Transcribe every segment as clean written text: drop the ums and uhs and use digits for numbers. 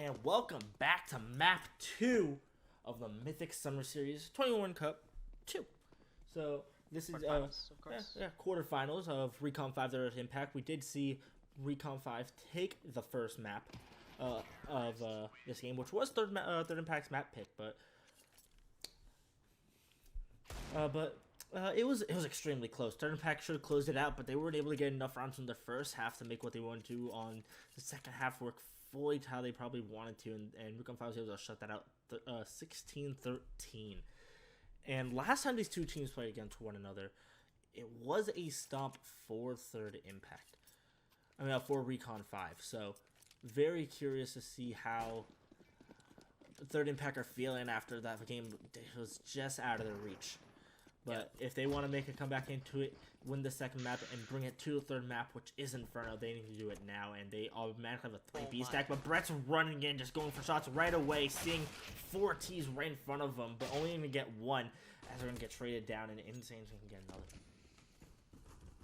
and welcome back to map 2 of the Mythic Summer Series 21 Cup 2. So this is Quarterfinals, of course. quarterfinals of Recon 5 Third Impact. We did see Recon 5 take the first map of this game, which was Third Impact's map pick, but it was extremely close. Third Impact should have closed it out, but they weren't able to get enough rounds from the first half to make what they wanted to do on the second half work fully to how they probably wanted to, and Recon 5 was able to shut that out 16-13. And last time these two teams played against one another, it was a stomp for Third Impact. For Recon 5. So, very curious to see how Third Impact are feeling after that game was just out of their reach. But if they want to make a comeback into it, win the second map, and bring it to the third map, which is Inferno, they need to do it now. And they automatically have a 3B stack. But Brett's running in, just going for shots right away, seeing 4 Ts right in front of him, but only going to get one, as they're going to get traded down, and Insane can get another.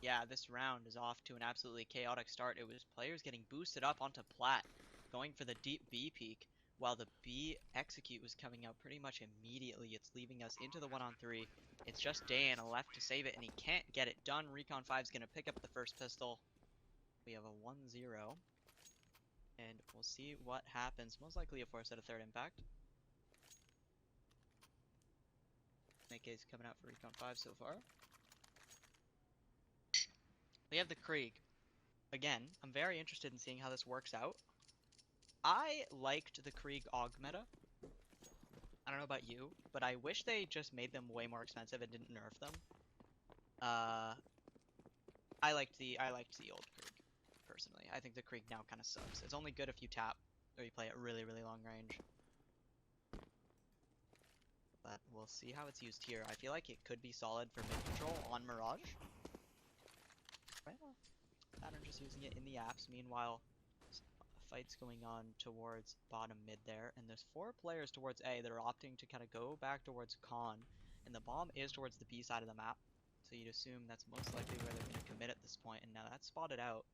Yeah, this round is off to an absolutely chaotic start. It was players getting boosted up onto Plat, going for the deep B peak, while the B execute was coming out pretty much immediately. It's leaving us into the 1-on-3. It's just Dan left to save it, and he can't get it done. Recon 5's going to pick up the first pistol. We have a 1-0, and we'll see what happens. Most likely a force at a Third Impact. Is coming out for Recon 5 so far. We have the Krieg. Again, I'm very interested in seeing how this works out. I liked the Krieg AUG meta. I don't know about you, but I wish they just made them way more expensive and didn't nerf them. I liked the old Krieg, personally. I think the Krieg now kind of sucks. It's only good if you tap or you play at really, really long range. But we'll see how it's used here. I feel like it could be solid for mid control on Mirage. Well, Pattern just using it in the apps. Meanwhile, fights going on towards bottom mid there, and there's 4 players towards A that are opting to kind of go back towards Con, and the bomb is towards the B side of the map, so you'd assume that's most likely where they're going to commit at this point, and now that's spotted out.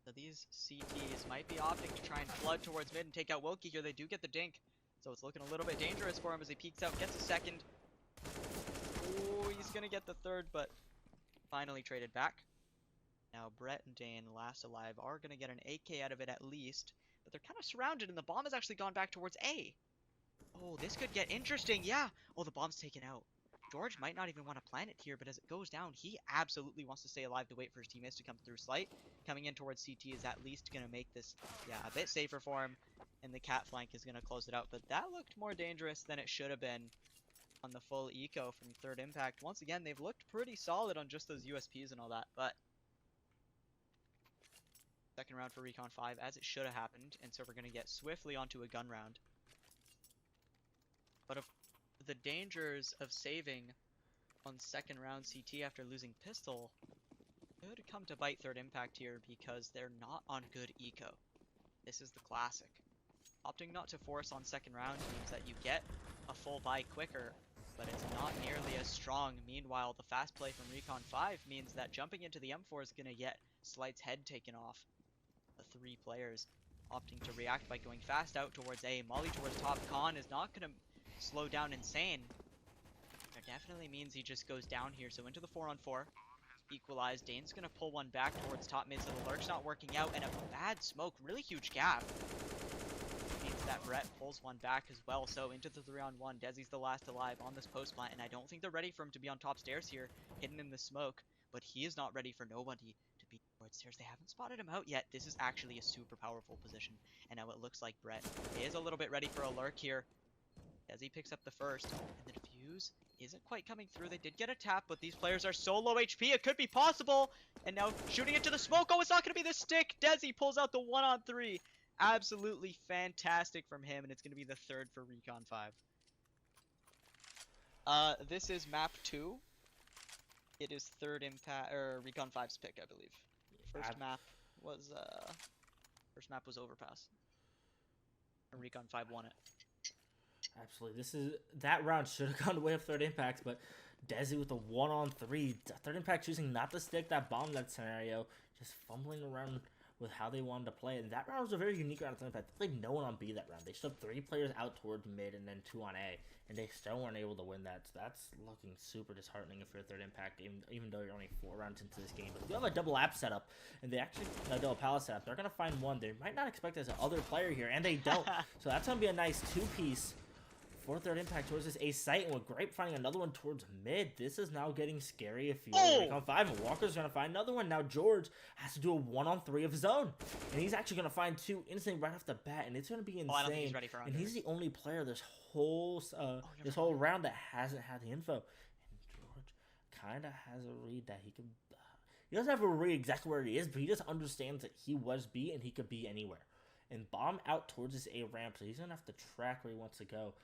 So these CTs might be opting to try and flood towards mid and take out Wilkie here. They do get the dink, so it's looking a little bit dangerous for him as he peeks out, gets a second. Oh, he's going to get the third, but finally traded back. Now Brett and Dane, last alive, are going to get an AK out of it at least, but they're kind of surrounded, and the bomb has actually gone back towards A. Oh, this could get interesting, yeah. Oh, the bomb's taken out. George might not even want to plant it here, but as it goes down, he absolutely wants to stay alive to wait for his teammates to come through. Slight coming in towards CT is at least going to make this, a bit safer for him, and the cat flank is going to close it out, but that looked more dangerous than it should have been on the full eco from Third Impact. Once again, they've looked pretty solid on just those USPs and all that, but second round for Recon 5 as it should have happened, and so we're going to get swiftly onto a gun round. But of the dangers of saving on second round CT after losing pistol could come to bite Third Impact here because they're not on good eco. This is the classic. Opting not to force on second round means that you get a full buy quicker, but it's not nearly as strong. Meanwhile, the fast play from Recon 5 means that jumping into the M4 is going to get Slight's head taken off. The 3 players opting to react by going fast out towards A. Molly towards top. Con is not going to slow down Insane. That definitely means he just goes down here. So into the 4-on-4. Equalized. Dane's going to pull one back towards top mid. So the lurk's not working out. And a bad smoke. Really huge gap. Means that Brett pulls one back as well. So into the 3-on-1. Desi's the last alive on this post plant. And I don't think they're ready for him to be on top stairs here. Hidden in the smoke. But he is not ready for nobody to be towards stairs. They haven't spotted him out yet. This is actually a super powerful position. And now it looks like Brett is a little bit ready for a lurk here. As he picks up the first. And the defuse isn't quite coming through. They did get a tap, but these players are so low HP. It could be possible. And now shooting into the smoke. Oh, it's not going to be the stick. Desi pulls out the 1-on-3. Absolutely fantastic from him. And it's going to be the third for Recon 5. This is map 2. It is Third Impact or Recon 5's pick, I believe. First map was Overpass. And Recon 5 won it. Absolutely. That round should have gone the way of Third Impact, but Desi with a 1-on-3. Third Impact choosing not to stick that bomb in that scenario, just fumbling around with how they wanted to play. And that round was a very unique round. I think like no one on B that round. They shoved 3 players out towards mid and then 2 on A, and they still weren't able to win that. So that's looking super disheartening if you're a third impact, even though you're only 4 rounds into this game. But if you have a double app setup, and they actually double palace setup, they're gonna find one. They might not expect there's other player here, and they don't. So that's gonna be a nice 2-piece for third impact towards this A site, and with Grape finding another one towards mid. This is now getting scary if you're Recon 5, and Walker's gonna find another one. Now George has to do a 1-on-3 of his own, and he's actually gonna find 2 instantly right off the bat, and it's gonna be insane. I don't think he's ready for and he's the only player this whole round that hasn't had the info. And George kind of has a read that he could. He doesn't have a read exactly where he is, but he just understands that he was B and he could be anywhere. And bomb out towards this A ramp, so he's gonna have to track where he wants to go.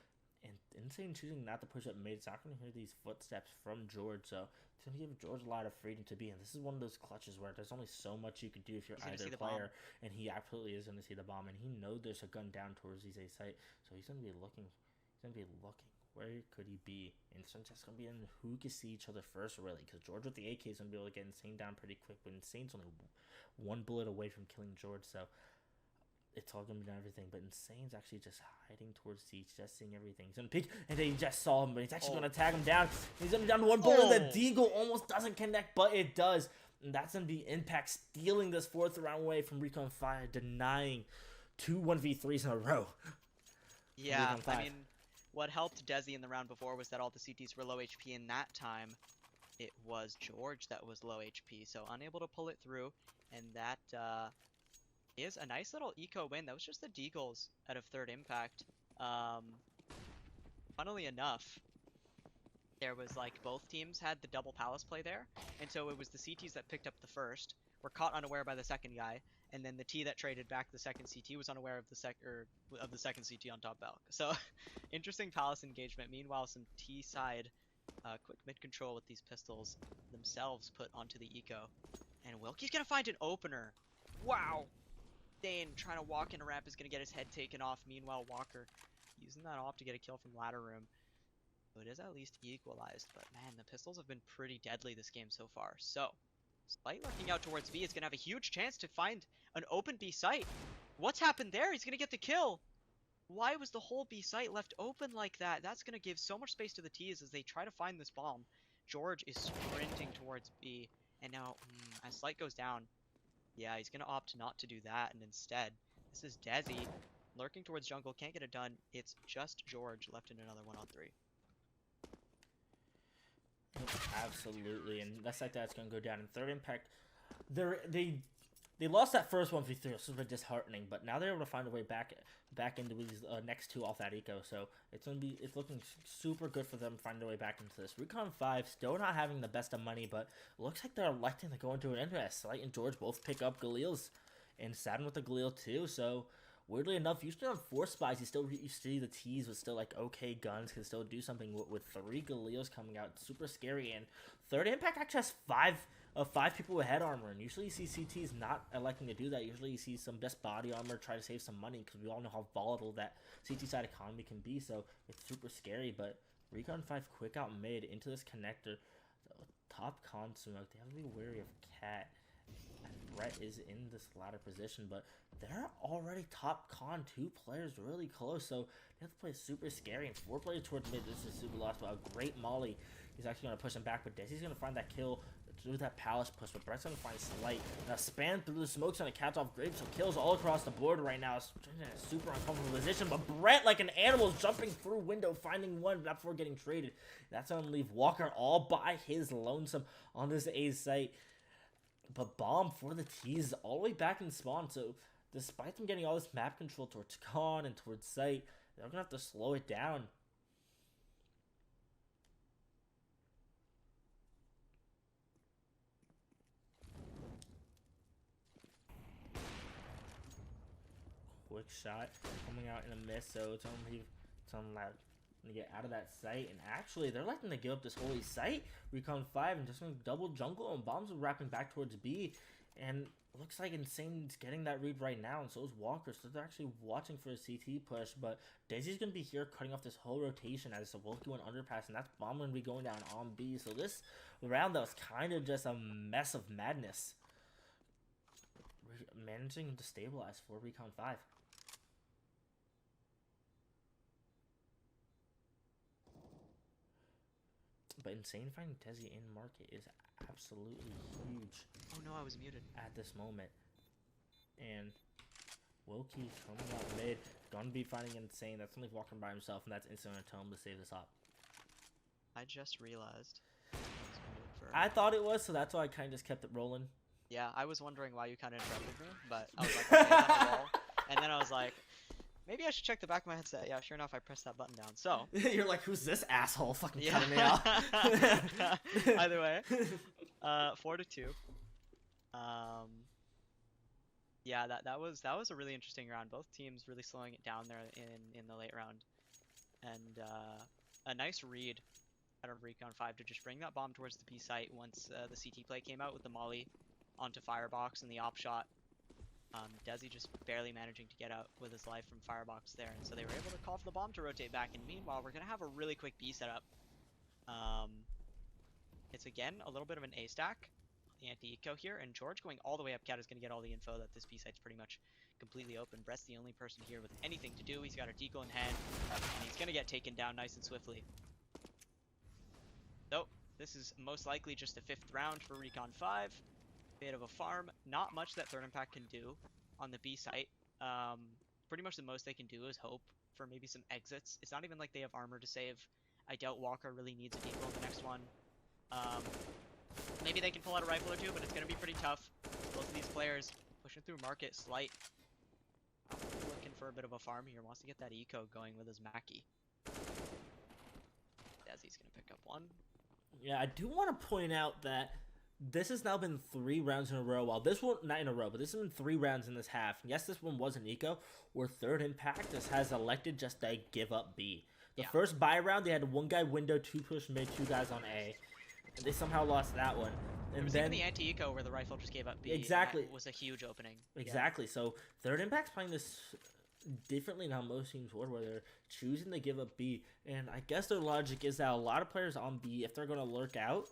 And Insane choosing not to push up mid. It's not going to hear these footsteps from George, so it's going to give George a lot of freedom to be. And this is one of those clutches where there's only so much you can do if you're either player. And he absolutely is going to see the bomb, and he knows there's a gun down towards his A site, so he's going to be looking. He's going to be looking. Where could he be? And it's just going to be in who can see each other first, really, because George with the AK is going to be able to get Insane down pretty quick, but Insane's only 1 bullet away from killing George, so it's all gonna be everything. But Insane's actually just hiding towards Siege, just seeing everything. He's gonna peek, and then he just saw him, but he's actually gonna tag him down. He's gonna be down to 1 bullet. The Deagle almost doesn't connect, but it does. And that's gonna be Impact stealing this 4th round away from Recon 5, denying 2 1v3s in a row. Yeah, I mean, what helped Desi in the round before was that all the CTs were low HP, and that time it was George that was low HP, so unable to pull it through, and that is a nice little eco win. That was just the Deagles out of third impact. Funnily enough, there was like both teams had the double palace play there, and so it was the CTs that picked up the first, were caught unaware by the second guy, and then the T that traded back the second CT was unaware of the second CT on top Valk. So interesting palace engagement. Meanwhile, some T side quick mid control with these pistols themselves put onto the eco, and Wilkie's gonna find an opener. Wow. Dane trying to walk in a ramp is going to get his head taken off. Meanwhile, Walker using that off to get a kill from ladder room. So it is at least equalized. But man, the pistols have been pretty deadly this game so far. So, Spite looking out towards B is going to have a huge chance to find an open B site. What's happened there? He's going to get the kill. Why was the whole B site left open like that? That's going to give so much space to the T's as they try to find this bomb. George is sprinting towards B. And now, as Slight goes down, yeah, he's going to opt not to do that, and instead, this is Desi lurking towards jungle, can't get it done. It's just George left in another 1-on-3. Absolutely, and that's like that's going to go down. In third impact, they lost that first 1v3, so it's a bit disheartening, but now they're able to find a way back into these next 2 off that eco, so it's looking super good for them finding their way back into this. Recon 5 still not having the best of money, but looks like they're electing to go into an interest. Slight and George both pick up Galil's, and Saturn with the Galil too, so weirdly enough, usually on 4 spies, you see the T's with still like okay guns, can still do something with 3 Galils coming out, super scary. And third impact actually has 5 people with head armor, and usually you see CTs not electing to do that. Usually you see some just body armor, try to save some money, because we all know how volatile that CT side economy can be, so it's super scary. But Recon 5 quick out mid into this connector, top con smoke. They have to be wary of Cat, and Brett is in this ladder position, but they're already top con, 2 players really close, so they have to play super scary, and 4 players towards mid. This is super lost, but a great molly. He's actually going to push him back, but Desi's going to find that kill through that palace push, but Brett's going to find Slight. Now span through the smokes on a catch off Grape, so kills all across the board right now. It's in a super uncomfortable position, but Brett, like an animal, is jumping through window, finding one before getting traded. That's going to leave Walker all by his lonesome on this A site. But bomb for the T's all the way back in spawn, so despite them getting all this map control towards con and towards site, they're going to have to slow it down. Quick shot coming out in a miss, so it's only to get out of that site. And actually, they're letting to give up this holy site. Recon 5 and just going to double jungle, and bombs are wrapping back towards B. And it looks like Insane's getting that read right now, and so is Walker. So they're actually watching for a CT push. But Daisy's going to be here cutting off this whole rotation as the Wilkie went underpass, and that's bomb going to be going down on B. So this round that was kind of just a mess of madness. managing to stabilize for Recon 5. But Insane finding Desi in market is absolutely huge. Oh no, I was muted. At this moment. And Wilkie coming out mid, gonna be finding Insane. That's only walking by himself, and that's instant gonna tell him to save this up. I just realized. I thought it was, so that's why I kind of just kept it rolling. Yeah, I was wondering why you kind of interrupted me, but I was like, okay, it's on the wall. And then I was like, maybe I should check the back of my headset. Yeah, sure enough, I pressed that button down. So you're like, who's this asshole fucking cutting me out? Either way, 4-2. Yeah, that was a really interesting round. Both teams really slowing it down there in the late round, and a nice read out of Recon 5 to just bring that bomb towards the B site once the CT play came out with the molly onto Firebox and the op shot. Desi just barely managing to get out with his life from Firebox there, and so they were able to call for the bomb to rotate back. And meanwhile, we're gonna have a really quick B setup. It's again a little bit of an A stack, the anti-eco here, and George going all the way up cat is gonna get all the info that this B site's pretty much completely open. Brett's the only person here with anything to do. He's got a deagle in hand, and he's gonna get taken down nice and swiftly. So this is most likely just the 5th round for Recon 5. Bit of a farm. Not much that Third Impact can do on the B site. Pretty much the most they can do is hope for maybe some exits. It's not even like they have armor to save. I doubt Walker really needs a deagle in the next one. Maybe they can pull out a rifle or two, but it's going to be pretty tough. Both of these players pushing through market. Slight looking for a bit of a farm here. Wants to get that eco going with his Mackie. Desi's going to pick up one. Yeah, I do want to point out that this has now been 3 rounds in a row. While this one, not in a row, but this has been 3 rounds in this half. Yes, this one was an eco, where Third Impact just has elected just to give up B. The first buy round, they had 1 guy window, 2 push mid, 2 guys on A. And they somehow lost that one. And was then even the anti-eco where the rifle just gave up B. Exactly. That was a huge opening. Exactly. Yeah. So Third Impact's playing this differently than how most teams would, where they're choosing to give up B. And I guess their logic is that a lot of players on B, if they're going to lurk out,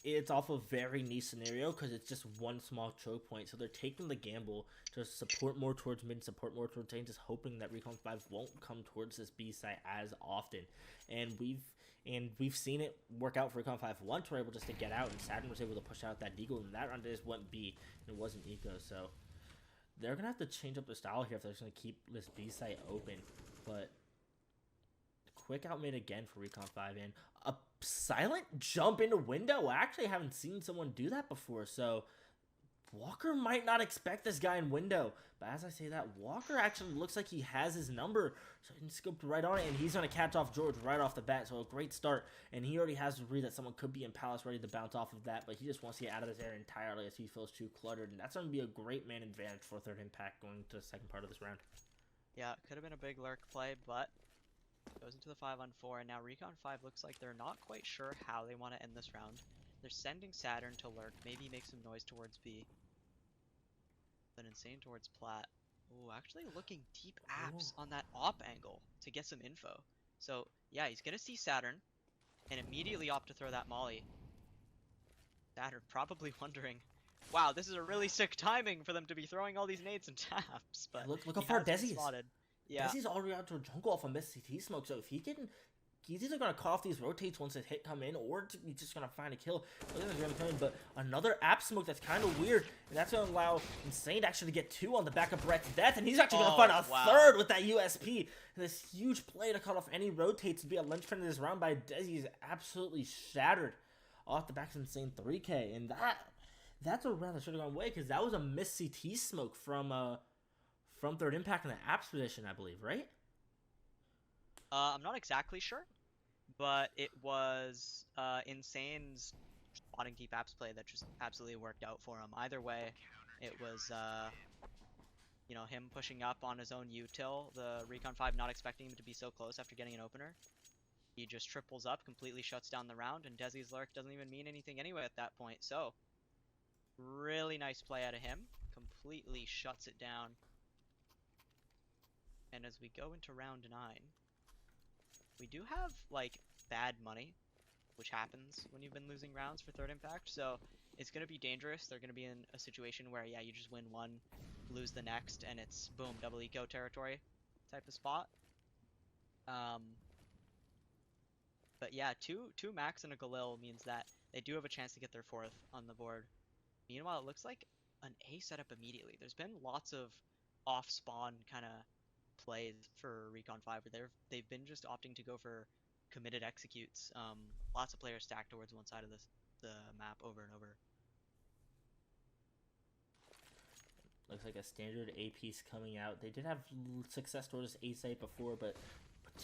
it's off a very niche scenario because it's just one small choke point. So they're taking the gamble to support more towards mid, support more towards A, just hoping that Recon 5 won't come towards this B site as often. And we've seen it work out for Recon 5 once. We're able just to get out, and Saturn was able to push out that deagle, and that round just went B, and it wasn't eco. So they're going to have to change up the style here if they're just going to keep this B site open. But quick out mid again for Recon 5, and a silent jump into window. I actually haven't seen someone do that before, so Walker might not expect this guy in window. But as I say that, Walker actually looks like he has his number, so he scoped right on it, and he's going to catch off George right off the bat, so a great start. And he already has to read that someone could be in Palace ready to bounce off of that, but he just wants to get out of this area entirely as he feels too cluttered, and that's going to be a great man advantage for Third Impact going to the second part of this round. Yeah, it could have been a big lurk play, but goes into the 5-on-4, and now Recon 5 looks like they're not quite sure how they want to end this round. They're sending Saturn to lurk, maybe make some noise towards B. Then Insane towards Plat. Ooh, actually looking deep apps on that op angle to get some info. So, yeah, he's going to see Saturn and immediately opt to throw that molly. Saturn probably wondering, wow, this is a really sick timing for them to be throwing all these nades and taps. But look how far Desi is. Yeah. Desi's already out to a jungle off a missed CT smoke, so if he can, he's either going to cut off these rotates once his hit come in, or he's just going to find a kill. But another app smoke that's kind of weird, and that's going to allow Insane to actually get 2 on the back of Brett's death, and he's actually going to find a third with that USP. And this huge play to cut off any rotates to be a linchpin in this round by Desi is absolutely shattered off the back of Insane 3K, and that's a round that should have gone away, because that was a missed CT smoke from Third Impact in the apps position, I believe, right? I'm not exactly sure, but it was Insane's spotting deep apps play that just absolutely worked out for him. Either way, it was him pushing up on his own util, the Recon 5 not expecting him to be so close after getting an opener. He just triples up, completely shuts down the round, and Desi's lurk doesn't even mean anything anyway at that point. So, really nice play out of him. Completely shuts it down. And as we go into round 9, we do have, like, bad money, which happens when you've been losing rounds for Third Impact. So it's going to be dangerous. They're going to be in a situation where, yeah, you just win one, lose the next, and it's boom, double eco territory type of spot. But yeah, two Max and a Galil means that they do have a chance to get their fourth on the board. Meanwhile, it looks like an A setup immediately. There's been lots of off-spawn kind of plays for Recon 5 where they've been just opting to go for committed executes. Lots of players stacked towards one side of the map over and over. Looks like a standard A piece coming out. They did have success towards this A site before, but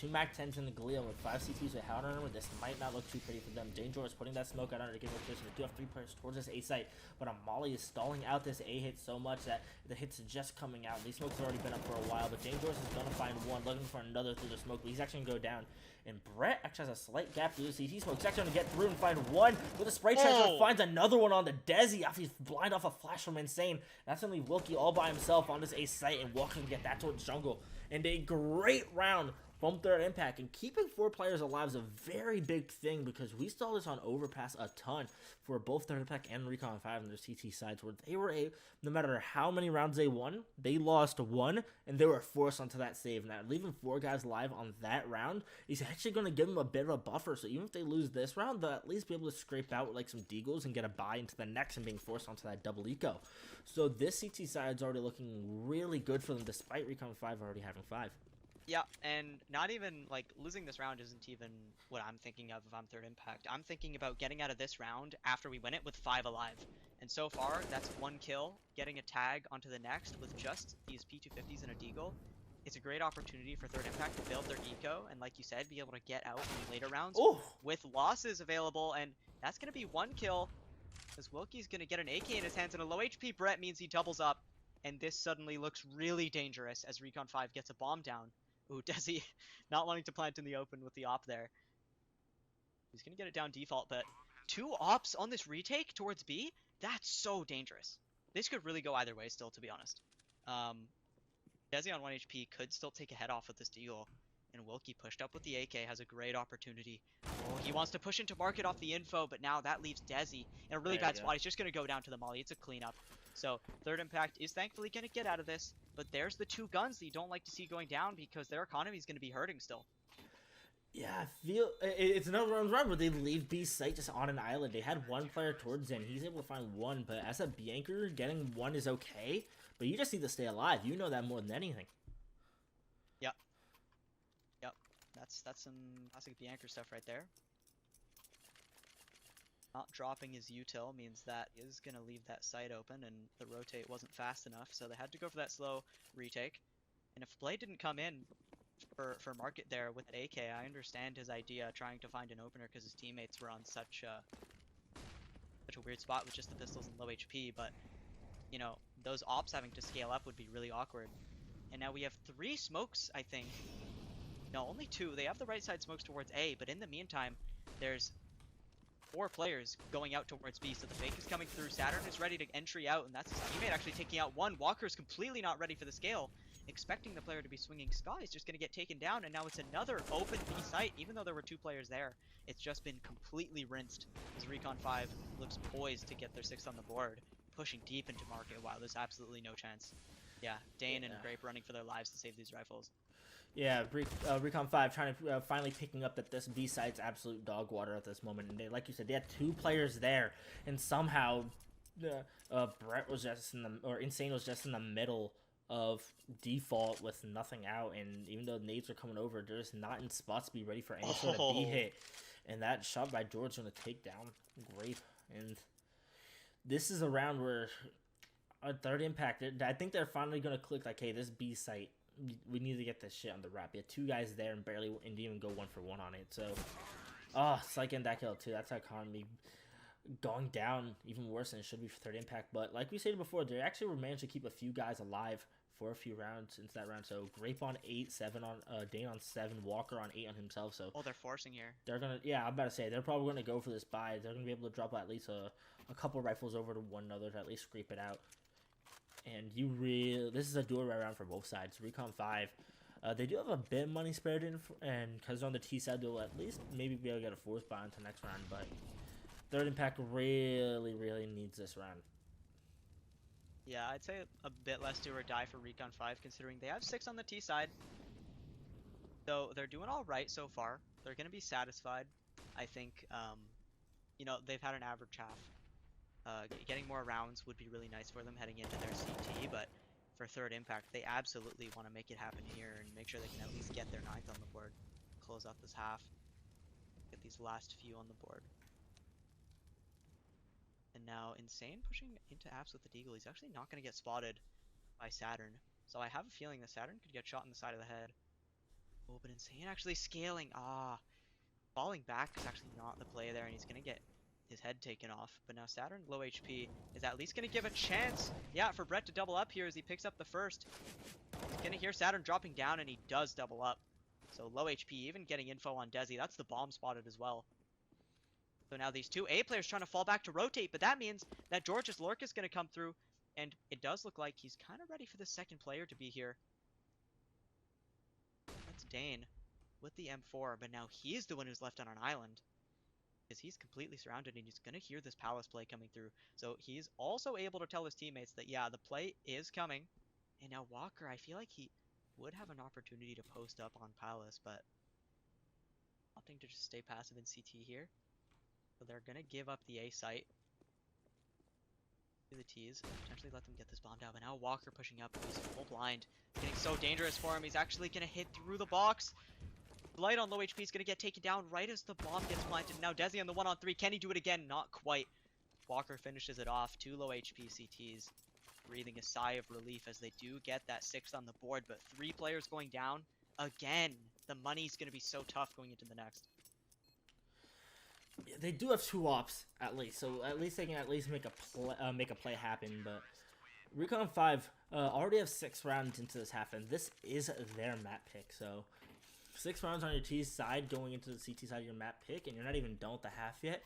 2 Mac 10s in the Galil with 5 CTs with Howard on them, this might not look too pretty for them. Danger is putting that smoke out under to give rotation. They do have 3 players towards this A site, but Molly is stalling out this A hit so much that the hits are just coming out. These smokes have already been up for a while, but Dangerous is going to find one, looking for another through the smoke, but he's actually going to go down. And Brett actually has a slight gap through the CT smoke. He's actually going to get through and find one with a spray transfer. Finds another one on the Desi after he's blind off a flash from Insane. That's only Wilkie all by himself on this A site and walking to get that towards jungle. And a great round from Third Impact, and keeping 4 players alive is a very big thing because we saw this on Overpass a ton for both Third Impact and Recon 5 on their CT sides, where they were no matter how many rounds they won, they lost 1 and they were forced onto that save. Now leaving 4 guys alive on that round is actually going to give them a bit of a buffer, so even if they lose this round, they'll at least be able to scrape out like some deagles and get a bye into the next and being forced onto that double eco. So this CT side is already looking really good for them despite Recon 5 already having 5. Yeah, and not even, like, losing this round isn't even what I'm thinking of if I'm Third Impact. I'm thinking about getting out of this round after we win it with 5 alive. And so far, that's 1 kill, getting a tag onto the next with just these P250s and a deagle. It's a great opportunity for Third Impact to build their eco, and like you said, be able to get out in later rounds with losses available, and that's going to be 1 kill, because Wilkie's going to get an AK in his hands, and a low HP Brett means he doubles up, and this suddenly looks really dangerous as Recon 5 gets a bomb down. Ooh, Desi not wanting to plant in the open with the op there. He's going to get it down default, but 2 ops on this retake towards B? That's so dangerous. This could really go either way still, to be honest. Desi on 1 HP could still take a head off with this deal. And Wilkie pushed up with the AK, has a great opportunity. Oh, he wants to push into market off the info, but now that leaves Desi in a really bad spot. He's just going to go down to the molly. It's a cleanup. So Third Impact is thankfully going to get out of this, but there's the 2 guns that you don't like to see going down because their economy is going to be hurting still. Yeah, I feel it's another round where they leave B site just on an island. They had 1 player towards in. He's able to find 1, but as a B anchor, getting 1 is okay, but you just need to stay alive. You know that more than anything. Yep. That's some classic B anchor stuff right there. Not dropping his util means that is going to leave that site open, and the rotate wasn't fast enough, so they had to go for that slow retake. And if Blade didn't come in for market there with an AK, I understand his idea trying to find an opener because his teammates were on such a weird spot with just the pistols and low HP, but, you know, those ops having to scale up would be really awkward. And now we have 3 smokes, I think. No, only 2. They have the right side smokes towards A, but in the meantime, there's 4 players going out towards B, so the fake is coming through. Saturn is ready to entry out, and that's his teammate actually taking out 1. Walker's completely not ready for the scale, expecting the player to be swinging Sky. He's just going to get taken down, and now it's another open B site. Even though there were 2 players there, it's just been completely rinsed as Recon 5 looks poised to get their 6th on the board, pushing deep into market. Wow, there's absolutely no chance. Yeah, Dane and Grape running for their lives to save these rifles. Yeah, Recon 5 trying to finally picking up that this B site's absolute dog water at this moment. And they, like you said, they had 2 players there, and somehow Brett was just Insane was just in the middle of default with nothing out. And even though nades are coming over, they're just not in spots to be ready for any sort of B hit. And that shot by George going to take down Grape. And this is a round where Third Impact, I think they're finally going to click like, hey, this B site, we need to get this shit on the wrap. You had 2 guys there and didn't even go 1 for 1 on it. So, it's like in that kill too. That's economy going down even worse than it should be for Third Impact. But like we said before, they actually managed to keep a few guys alive for a few rounds into that round. So Grape on 8, 7 on Dane on 7, Walker on 8 on himself. So they're forcing here. They're gonna, I'm about to say they're probably gonna go for this buy. They're gonna be able to drop at least a couple rifles over to one another to at least scrape it out. And this is a duel right round for both sides. Recon 5, they do have a bit of money spared in, and because on the T side, they'll at least maybe be able to get a 4th buy into the next round. But Third Impact really, really needs this round. Yeah, I'd say a bit less do or die for Recon 5, considering they have 6 on the T side. So they're doing all right so far. They're going to be satisfied. I think, you know, they've had an average half. Getting more rounds would be really nice for them heading into their CT, but for third impact, they absolutely want to make it happen here and make sure they can at least get their 9th on the board. Close out this half. Get these last few on the board. And now Insane pushing into Apps with the Deagle. He's actually not going to get spotted by Saturn. So I have a feeling that Saturn could get shot in the side of the head. Oh, but Insane actually scaling. Falling back is actually not the play there, and he's going to get his head taken off. But now Saturn, low HP, is at least going to give a chance, yeah, for Brett to double up here as he picks up the first. He's going to hear Saturn dropping down, and he does double up. So low HP, even getting info on Desi. That's the bomb spotted as well. So now these two A players trying to fall back to rotate, but that means that George's Lurk is going to come through, and it does look like he's kind of ready for the second player to be here. That's Dane with the M4, but now he's the one who's left on an island. Because he's completely surrounded and he's going to hear this Palace play coming through. So he's also able to tell his teammates that, yeah, the play is coming. And now Walker, I feel like he would have an opportunity to post up on Palace, but opting to just stay passive in CT here. So they're going to give up the A site to the T's, potentially let them get this bomb down. But now Walker pushing up, he's full blind. Getting so dangerous for him, he's actually going to hit through the box. Blight on low HP is going to get taken down right as the bomb gets planted. Now Desi on the 1-on-3. Can he do it again? Not quite. Walker finishes it off. 2 low HP CTs. Breathing a sigh of relief as they do get that 6th on the board. But 3 players going down. Again, the money's going to be so tough going into the next. Yeah, they do have 2 ops at least. So at least they can at least make a play happen. But Recon 5 already have 6 rounds into this half. And this is their map pick. So 6 rounds on your T side going into the CT side of your map pick, and you're not even done with the half yet,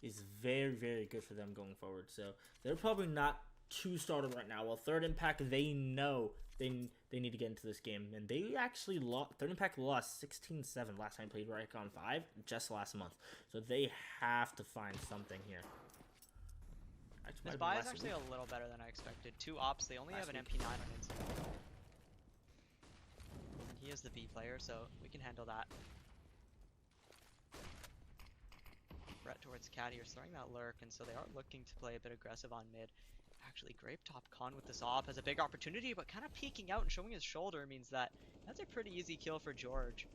is very, very good for them going forward. So they're probably not too started right now. Well, third impact, they know they need to get into this game, and they actually lost. Third impact lost 16-7 last time played Recon 5 just last month. So they have to find something here. This buy is actually a little better than I expected. 2 ops, they only have an MP9 on instant. He is the B player, so we can handle that. Brett towards Caddy is throwing that lurk, and so they are looking to play a bit aggressive on mid. Actually, Grape Top Con with this op has a big opportunity, but kind of peeking out and showing his shoulder means that that's a pretty easy kill for George.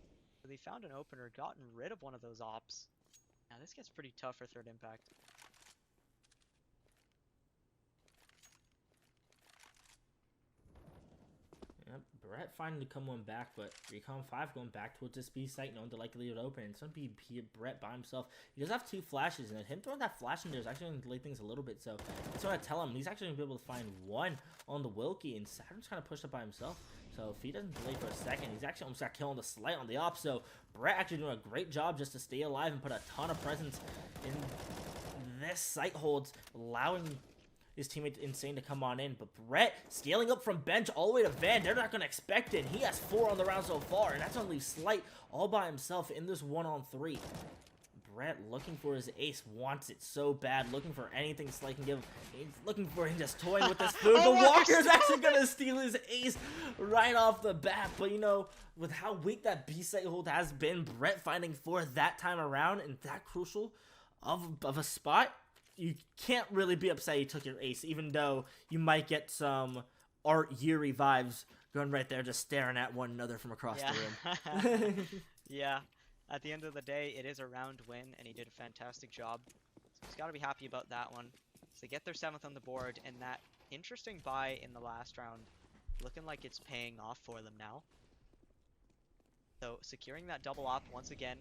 So they found an opener, gotten rid of one of those ops. Now this gets pretty tough for third impact. Yep, Brett finally come one back, but Recon 5 going back towards this B site, knowing the likelihood open. It's going to be Brett by himself. He does have 2 flashes, and him throwing that flash in there is actually going to delay things a little bit. So I just want to tell him he's actually going to be able to find 1 on the Wilkie, and Saturn's kind of pushed up by himself. So if he doesn't delay for a second, he's actually almost got killing the Slight on the op. So Brett actually doing a great job just to stay alive and put a ton of presence in this site holds, allowing his teammate Insane to come on in. But Brett scaling up from bench all the way to Van. They're not going to expect it. He has 4 on the round so far, and that's only Slight all by himself in this 1-on-3. Brett looking for his ace, wants it so bad, looking for anything Slight can give him. He's looking for him, just toying with this food. But Walker's actually going to steal his ace right off the bat. But you know, with how weak that B site hold has been, Brett finding 4 that time around and that crucial of a spot, you can't really be upset you took your ace, even though you might get some Art Yuri vibes going right there, just staring at one another from across the room. Yeah, at the end of the day, it is a round win, and he did a fantastic job. So he's got to be happy about that one. So they get their 7th on the board, and that interesting buy in the last round, looking like it's paying off for them now. So securing that double op once again,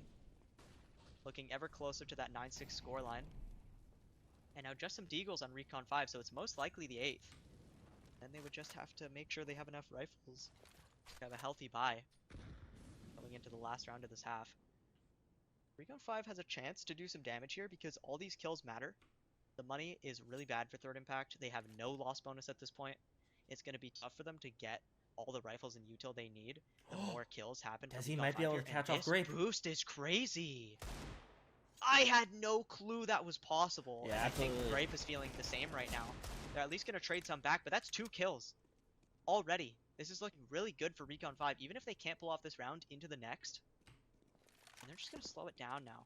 looking ever closer to that 9-6 scoreline. And now just some Deagles on Recon 5, so it's most likely the 8th. Then they would just have to make sure they have enough rifles to have a healthy buy going into the last round of this half. Recon 5 has a chance to do some damage here because all these kills matter. The money is really bad for third impact. They have no loss bonus at this point. It's going to be tough for them to get all the rifles and util they need. The more kills happen. He might be able to catch off Grape. Boost is crazy. I had no clue that was possible. Yeah, and I think absolutely. Grape is feeling the same right now. They're at least going to trade some back, but that's 2 kills already. This is looking really good for Recon 5, even if they can't pull off this round into the next. And they're just going to slow it down now.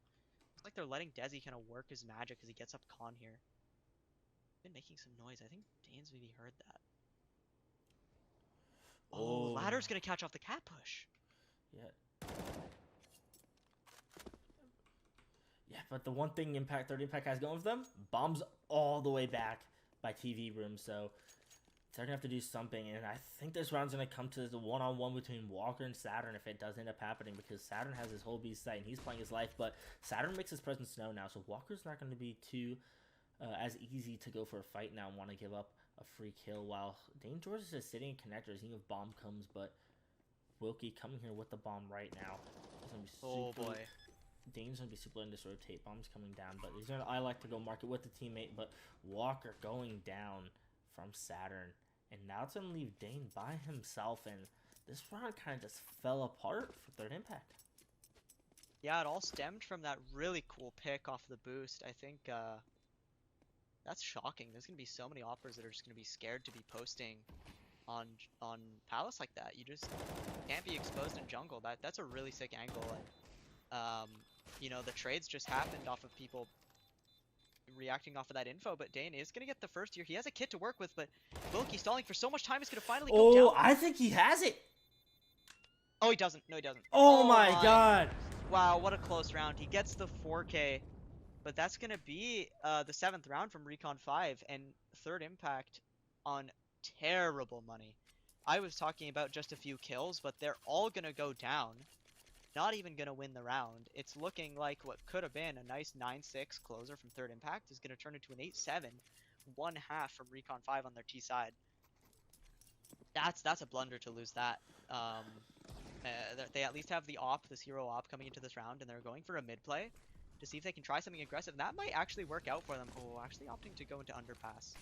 Looks like they're letting Desi kind of work his magic as he gets up Con here. Been making some noise. I think Dane's maybe heard that. Oh, Ladder's going to catch off the cat push. Yeah. Yeah, but the one thing Third Impact has going for them, bombs all the way back by TV room, so they're going to have to do something, and I think this round's going to come to the one-on-one between Walker and Saturn if it does end up happening, because Saturn has his whole B site, and he's playing his life, but Saturn makes his presence known now, so Walker's not going to be too as easy to go for a fight now and want to give up a free kill, while Dane George is just sitting in connectors, seeing if bomb comes, but Wilkie coming here with the bomb right now. He's gonna be super, Oh boy. Dane's gonna be super in this rotate. Bomb's coming down, but he's gonna. I like to go mark it with the teammate, but Walker going down from Saturn, and now it's gonna leave Dane by himself, and this round kind of just fell apart for Third Impact. Yeah, it all stemmed from that really cool pick off the boost. I think that's shocking. There's gonna be so many operators that are just gonna be scared to be posting on Palace like that. You just can't be exposed in jungle. That's a really sick angle, and you know, the trades just happened off of people reacting off of that info, but Dane is gonna get the first here. He has a kit to work with, but Wilkie stalling for so much time is gonna finally go down. Oh, I think he has it. Oh, he doesn't. No, he doesn't. Oh my god. Wow, what a close round. He gets the 4K, but that's gonna be the 7th round from Recon 5, and Third Impact on terrible money. I was talking about just a few kills, but they're all gonna go down. Not even gonna win the round. It's looking like what could have been a nice 9-6 closer from Third Impact is gonna turn into an 8-7, 1/2 from Recon 5 on their T side. That's a blunder to lose that. They at least have the this hero op coming into this round, and they're going for a mid play to see if they can try something aggressive. And that might actually work out for them. Oh, actually opting to go into underpass.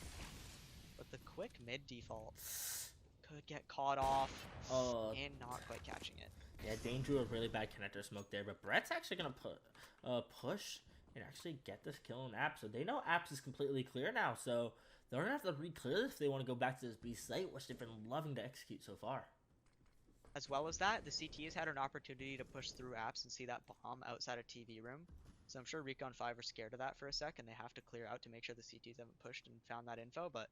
But the quick mid default could get caught off and not quite catching it. Yeah, Dane drew a really bad connector smoke there, but Brett's actually going to push and actually get this kill on Apps. So they know Apps is completely clear now, so they're going to have to re-clear this if they want to go back to this B site, which they've been loving to execute so far. As well as that, the CT has had an opportunity to push through Apps and see that bomb outside of TV room. So I'm sure Recon 5 are scared of that for a sec, and they have to clear out to make sure the CTs haven't pushed and found that info, but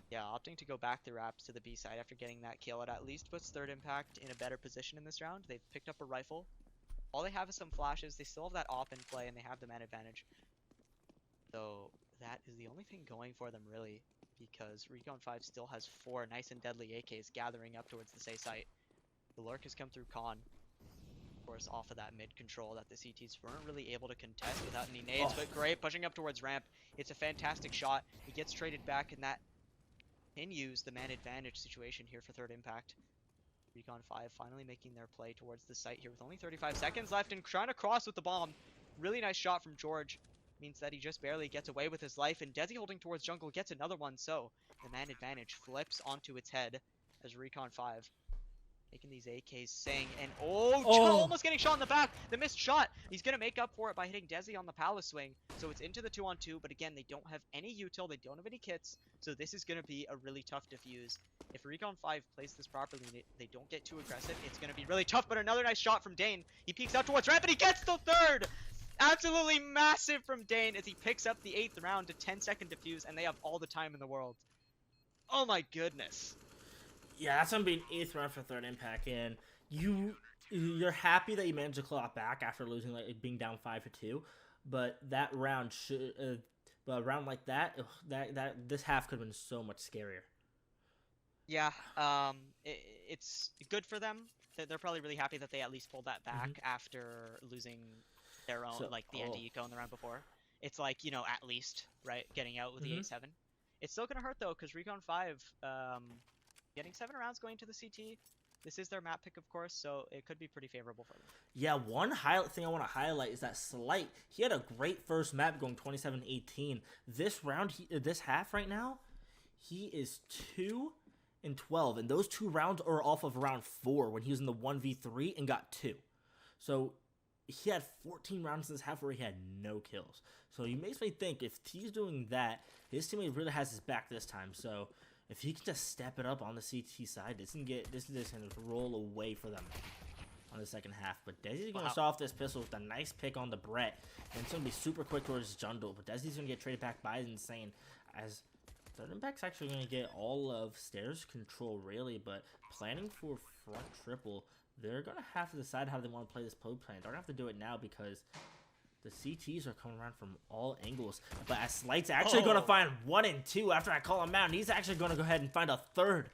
yeah, opting to go back through Apps to the B side after getting that kill, it at least puts Third Impact in a better position in this round. They've picked up a rifle. All they have is some flashes. They still have that op in play, and they have the man advantage. So that is the only thing going for them, really, because Recon 5 still has 4 nice and deadly AKs gathering up towards the say site. The lurk has come through Con, of course, off of that mid control that the CTs weren't really able to contest without any nades, but great, pushing up towards ramp. It's a fantastic shot. He gets traded back, and that continues the man advantage situation here for Third Impact. Recon 5 finally making their play towards the site here with only 35 seconds left and trying to cross with the bomb. Really nice shot from George. Means that he just barely gets away with his life, and Desi holding towards jungle gets another one, so the man advantage flips onto its head as Recon 5 making these AKs sing, and almost getting shot in the back. The missed shot. He's gonna make up for it by hitting Desi on the palace swing. So it's into the 2-on-2, but again, they don't have any util, they don't have any kits, so this is gonna be a really tough defuse. If Recon 5 plays this properly, they don't get too aggressive, it's gonna be really tough. But another nice shot from Dane. He peeks out towards ramp, and he gets the 3rd. Absolutely massive from Dane as he picks up the 8th round to 10-second defuse, and they have all the time in the world. Oh my goodness. Yeah, that's gonna be an 8th round for Third Impact, and you're happy that you managed to claw back after losing, like being down 5-2, but that round but a round like that, this half could have been so much scarier. Yeah, it's good for them. They're probably really happy that they at least pulled that back after losing their own, the anti-eco in the round before. It's like, you know, at least, right, getting out with the 8-7. It's still gonna hurt though, because Recon 5, getting 7 rounds going to the CT. This is their map pick, of course, so it could be pretty favorable for them. Yeah, one thing I want to highlight is that Slight. He had a great first map going 27-18. This round, this half right now, he is 2-12, and those 2 rounds are off of round 4 when he was in the 1v3 and got 2. So he had 14 rounds in this half where he had no kills. So it makes me think if T's doing that, his teammate really has his back this time. So if he can just step it up on the CT side, this is just gonna roll away for them on the second half. But Desi's gonna start off this pistol with a nice pick on the Brett, and it's gonna be super quick towards Jundle. But Desi's gonna get traded back by Insane, as Third Impact's actually gonna get all of stairs control really, but planning for front triple, they're gonna have to decide how they want to play this play plan. They're gonna have to do it now because the CTs are coming around from all angles. But as Slight's actually gonna find 1 and 2 after I call him out, and he's actually gonna go ahead and find a third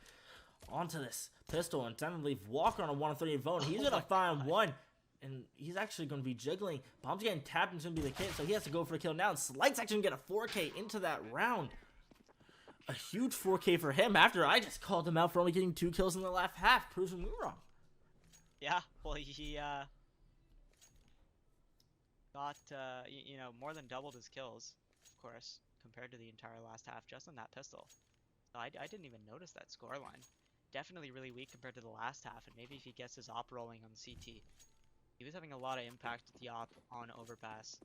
onto this pistol and time to leave Walker on a 1-3 vote. He's gonna find one, and he's actually gonna be jiggling. Bomb's getting tapped and it's gonna be the kid, so he has to go for the kill now. And Slight's actually gonna get a 4K into that round. A huge 4K for him after I just called him out for only getting 2 kills in the last half, proving me wrong. Yeah, well, he got, you know, more than doubled his kills, of course, compared to the entire last half, just on that pistol. So I didn't even notice that scoreline. Definitely really weak compared to the last half, and maybe if he gets his op rolling on CT. He was having a lot of impact with the op on overpass,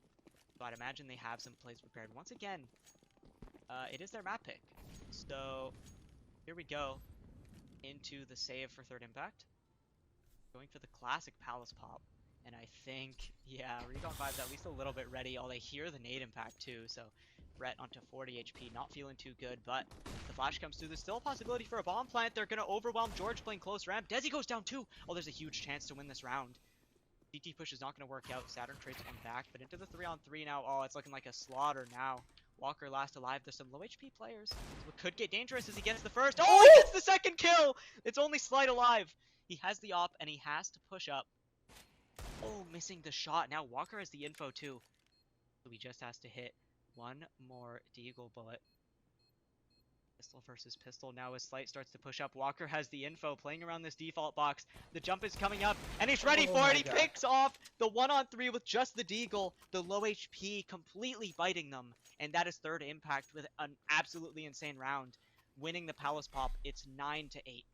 so I'd imagine they have some plays prepared. Once again, it is their map pick. So here we go into the save for Third Impact. Going for the classic Palace Pop. And I think, yeah, Recon 5's at least a little bit ready. Oh, they hear the nade impact too, so Brett onto 40 HP, not feeling too good, but the flash comes through. There's still a possibility for a bomb plant. They're going to overwhelm George playing close ramp. Desi goes down too. Oh, there's a huge chance to win this round. CT push is not going to work out. Saturn trades one back, but into the 3-on-3 now. Oh, it's looking like a slaughter now. Walker last alive. There's some low HP players. So it could get dangerous as he gets the first. Oh, he gets the second kill! It's only Slight alive. He has the op, and he has to push up. Oh, missing the shot. Now Walker has the info too. So he just has to hit one more Deagle bullet. Pistol versus pistol now as Slight starts to push up. Walker has the info, playing around this default box. The jump is coming up, and he's ready for it. He picks off the 1-on-3 with just the Deagle. The low HP completely biting them. And that is Third Impact with an absolutely insane round. Winning the Palace Pop, it's 9-8.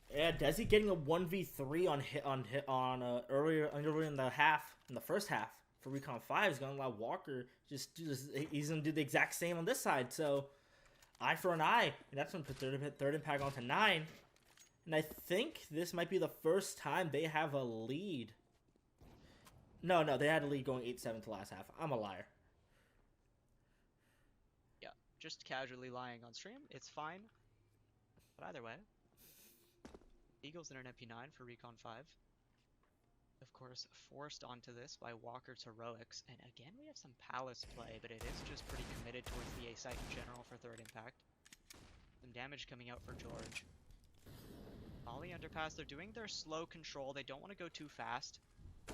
Yeah, Desi getting a 1v3 earlier in the first half for Recon 5 is gonna allow Walker he's gonna do the exact same on this side. So eye for an eye, and that's gonna put Third Impact onto 9. And I think this might be the first time they have a lead. No, they had a lead going 8-7 to last half. I'm a liar. Yeah, just casually lying on stream. It's fine. But either way. Eagles in an MP9 for Recon 5. Of course, forced onto this by Walker's heroics. And again, we have some Palace play, but it is just pretty committed towards the A site in general for Third Impact. Some damage coming out for George. Ollie underpass, they're doing their slow control. They don't want to go too fast.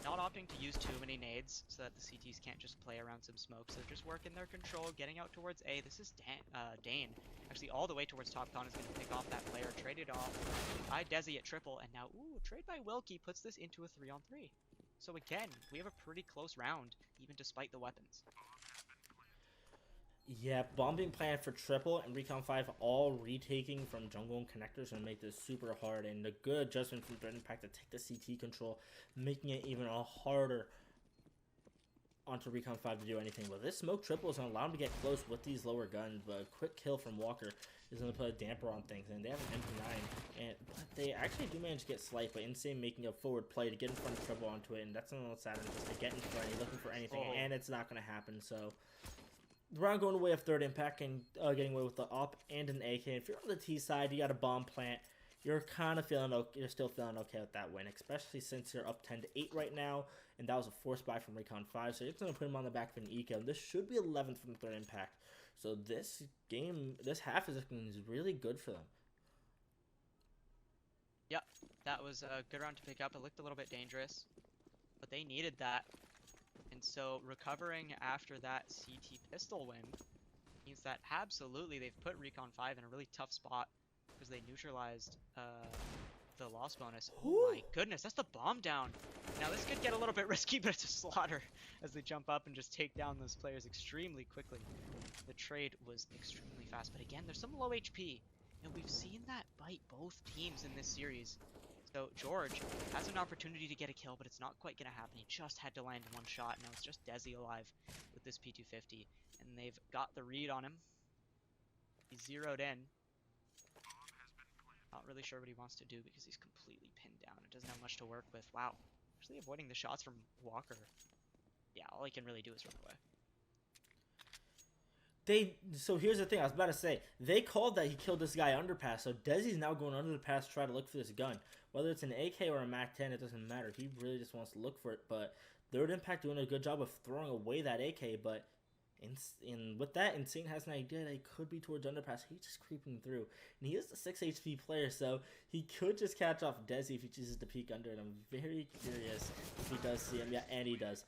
Not opting to use too many nades so that the CTs can't just play around some smokes. They're just working their control, getting out towards A. This is Dane. Actually, all the way towards top con is going to pick off that player. Traded off by Desi at triple. And now, ooh, trade by Wilkie puts this into a 3-on-3. So again, we have a pretty close round, even despite the weapons. Yeah, bomb being planned for triple and Recon 5 all retaking from jungle and connectors and make this super hard. And the good adjustment from Third Impact to take the CT control, making it even harder onto Recon 5 to do anything. But this smoke triple is going to allow him to get close with these lower guns. But a quick kill from Walker is going to put a damper on things. And they have an MP9. But they actually do manage to get Slight, but Insane making a forward play to get in front of triple onto it. And that's on Saturn just to get in front. He's looking for anything. And it's not going to happen. So the round going away of Third Impact and getting away with the op and an AK. If you're on the T side, you got a bomb plant. You're kind of feeling okay. You're still feeling okay with that win, especially since you're up 10-8 right now, and that was a forced buy from Recon 5. So you're going to put him on the back of an eco. This should be 11th from Third Impact. So this half is looking really good for them. Yep, that was a good round to pick up. It looked a little bit dangerous, but they needed that. And so recovering after that CT pistol win means that absolutely they've put Recon 5 in a really tough spot because they neutralized the loss bonus. Oh my goodness, that's the bomb down. Now this could get a little bit risky, but it's a slaughter as they jump up and just take down those players extremely quickly. The trade was extremely fast, but again, there's some low HP, and we've seen that bite both teams in this series. So George has an opportunity to get a kill, but it's not quite going to happen. He just had to land one shot. Now it's just Desi alive with this P250. And they've got the read on him. He's zeroed in. Not really sure what he wants to do because he's completely pinned down. It doesn't have much to work with. Wow. Actually avoiding the shots from Walker. Yeah, all he can really do is run away. So here's the thing I was about to say. They called that he killed this guy underpass, so Desi's now going under the pass to try to look for this gun. Whether it's an AK or a MAC-10, it doesn't matter. He really just wants to look for it, but Third Impact doing a good job of throwing away that AK, but with that, Insane has an idea that he could be towards underpass. He's just creeping through, and he is a 6 HP player, so he could just catch off Desi if he chooses to peek under, and I'm very curious if he does see him. Yeah, and he does.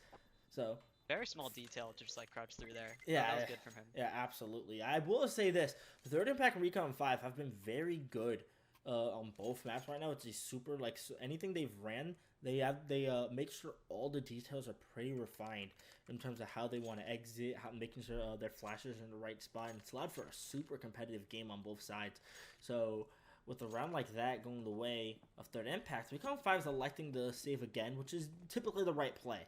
So very small detail to just like crouch through there. Yeah, that was good from him. Yeah, absolutely. I will say this: the Third Impact and Recon 5 have been very good on both maps right now. It's a super anything they've ran, they make sure all the details are pretty refined in terms of how they want to exit, making sure their flashes are in the right spot, and it's allowed for a super competitive game on both sides. So with a round like that going the way of Third Impact, Recon 5 is electing to save again, which is typically the right play.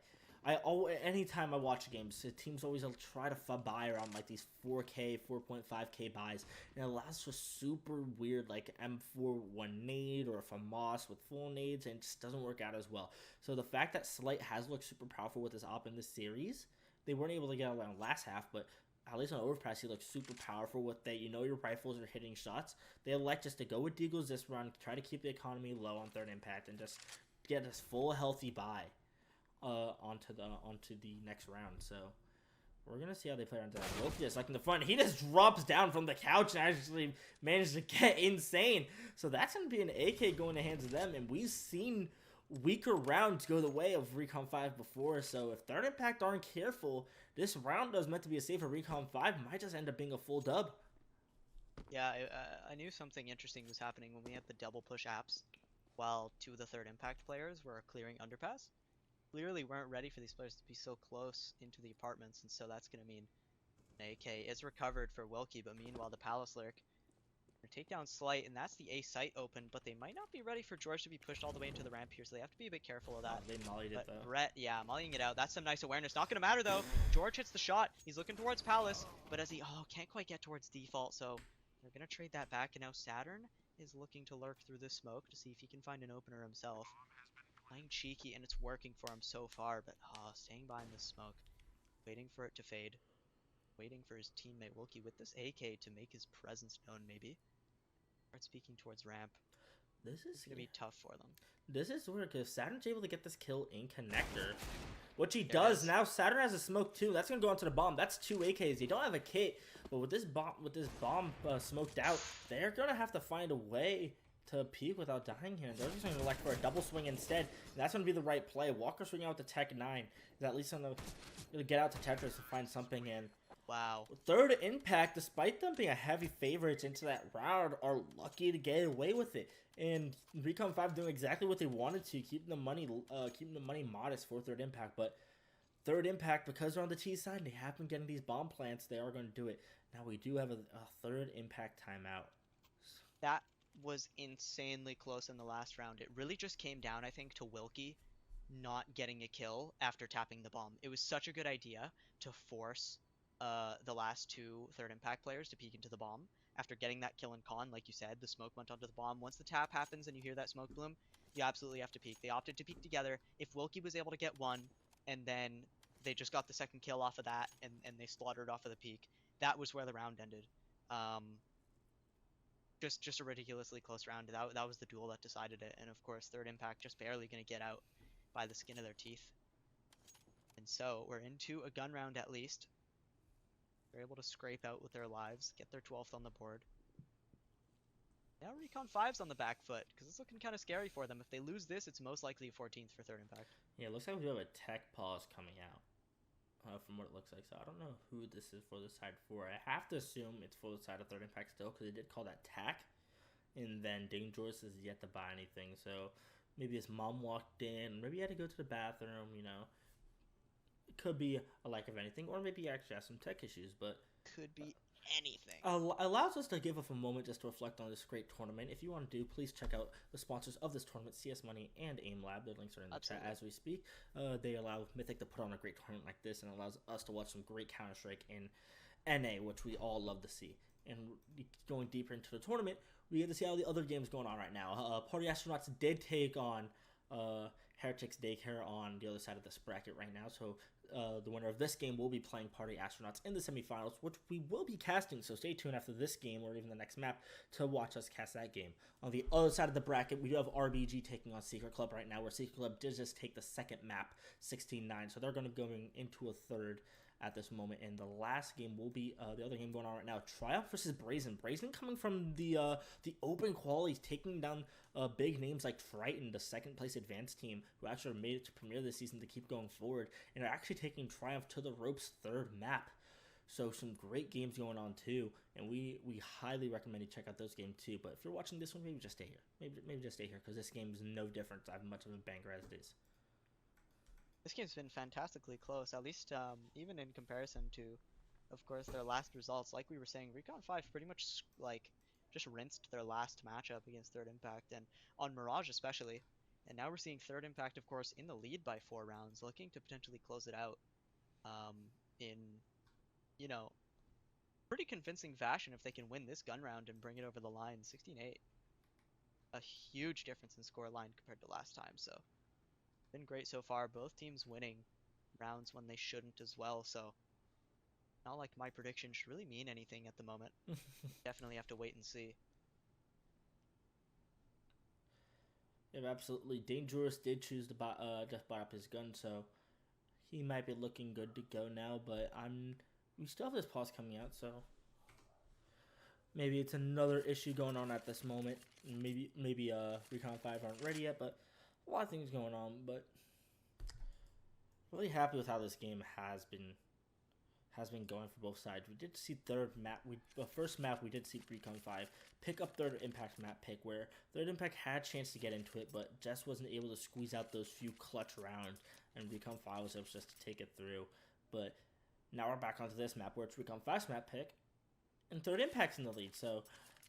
Anytime I watch games, the teams always try to buy around like these 4K, 4.5K buys, and it allows for super weird like M41 nade or a FAMAS with full nades, and it just doesn't work out as well. So the fact that Slight has looked super powerful with this op in this series, they weren't able to get around last half, but at least on overpass, he looks super powerful with that. You know your rifles are hitting shots. They elect just to go with Deagles this round, try to keep the economy low on Third Impact, and just get this full healthy buy onto the next round. So we're gonna see how they play onto that. Loki just like in the front, he just drops down from the couch and actually managed to get Insane. So that's gonna be an AK going to hands of them, and we've seen weaker rounds go the way of Recon 5 before. So if Third Impact aren't careful, this round that was meant to be a safer Recon 5 might just end up being a full dub. Yeah, I knew something interesting was happening when we had the double push apps, while two of the Third Impact players were clearing underpass. Clearly weren't ready for these players to be so close into the apartments, and so that's going to mean an AK is recovered for Wilkie, but meanwhile the Palace Lurk take down Slight, and that's the A site open, but they might not be ready for George to be pushed all the way into the ramp here, so they have to be a bit careful of that. They mollied it though. Brett, yeah, mollying it out. That's some nice awareness. Not going to matter though. George hits the shot. He's looking towards Palace, but as he, can't quite get towards default, so they're going to trade that back, and now Saturn is looking to lurk through the smoke to see if he can find an opener himself. Playing cheeky, and it's working for him so far, but staying behind the smoke, waiting for it to fade, waiting for his teammate Wilkie with this AK to make his presence known, maybe. Start speaking towards ramp. This is going to be tough for them. This is weird because Saturn's able to get this kill in connector, which he does. Now Saturn has a smoke too. That's going to go onto the bomb. That's 2 AKs. They don't have a kit, but with this bomb smoked out, they're going to have to find a way to peek without dying here. They're just going to elect for a double swing instead. And that's going to be the right play. Walker swinging out to Tech 9 is at least going to get out to Tetris to find something in. Wow. Third Impact, despite them being a heavy favorites into that round, are lucky to get away with it. And Recon 5 doing exactly what they wanted to, keeping the money modest for Third Impact. But Third Impact, because they're on the T side and they have been getting these bomb plants, they are going to do it. Now we do have a Third Impact timeout. That was insanely close in the last round. It really just came down, I think, to Wilkie not getting a kill after tapping the bomb. It was such a good idea to force the last two Third Impact players to peek into the bomb. After getting that kill in con, like you said, the smoke went onto the bomb. Once the tap happens and you hear that smoke bloom, you absolutely have to peek. They opted to peek together. If Wilkie was able to get one, and then they just got the second kill off of that, and they slaughtered off of the peek, that was where the round ended. Just a ridiculously close round. That was the duel that decided it. And of course, Third Impact just barely going to get out by the skin of their teeth. And so we're into a gun round at least. They're able to scrape out with their lives, get their 12th on the board. Now Recon 5's on the back foot, because it's looking kind of scary for them. If they lose this, it's most likely a 14th for Third Impact. Yeah, it looks like we have a tech pause coming out. From what it looks like. So I don't know who this is for the side for. I have to assume it's for the side of Third Impact still, because they did call that tack. And then Dangerous is yet to buy anything. So maybe his mom walked in. Maybe he had to go to the bathroom, you know. It could be a lack of anything. Or maybe he actually has some tech issues. But could be anything. Allows us to give us a moment just to reflect on this great tournament. If you want to do, please check out the sponsors of this tournament, CS Money and Aim Lab. Their links are in the chat as we speak. They allow Mythic to put on a great tournament like this, and allows us to watch some great Counter-Strike in NA, which we all love to see. And going deeper into the tournament, we get to see how the other games going on right now. Party Astronauts did take on Heretics Daycare on the other side of this bracket right now, so the winner of this game will be playing Party Astronauts in the semifinals, which we will be casting, so stay tuned after this game or even the next map to watch us cast that game. On the other side of the bracket, we do have RBG taking on Secret Club right now, where Secret Club did just take the second map, 16-9, so they're going to be going into a third at this moment, and the last game will be the other game going on right now, Triumph versus Brazen. Brazen coming from the open qualities, taking down big names like Triton, the second place advanced team, who actually made it to Premier this season to keep going forward, and are actually taking Triumph to the ropes third map. So some great games going on too, and we highly recommend you check out those games too. But if you're watching this one, maybe just stay here. Maybe just stay here, because this game is no different as much of a banger as it is. This game's been fantastically close, at least even in comparison to, of course, their last results. Like we were saying, Recon 5 pretty much like just rinsed their last matchup against Third Impact, and on Mirage especially. And now we're seeing Third Impact, of course, in the lead by 4 rounds, looking to potentially close it out in, you know, pretty convincing fashion if they can win this gun round and bring it over the line 16-8. A huge difference in scoreline compared to last time, so been great so far. Both teams winning rounds when they shouldn't as well, so not like my prediction should really mean anything at the moment. Definitely have to wait and see. Yeah, absolutely. Dangerous did choose to just buy up his gun, so he might be looking good to go now, but we still have this pause coming out, so maybe it's another issue going on at this moment. Maybe Recon 5 aren't ready yet, but a lot of things going on, but really happy with how this game has been going for both sides. We did see the first map we did see Recon 5 pick up Third Impact map pick, where Third Impact had a chance to get into it, but just wasn't able to squeeze out those few clutch rounds, and Recon 5 was able just to take it through. But now we're back onto this map where it's Recon 5's map pick, and Third Impact's in the lead, so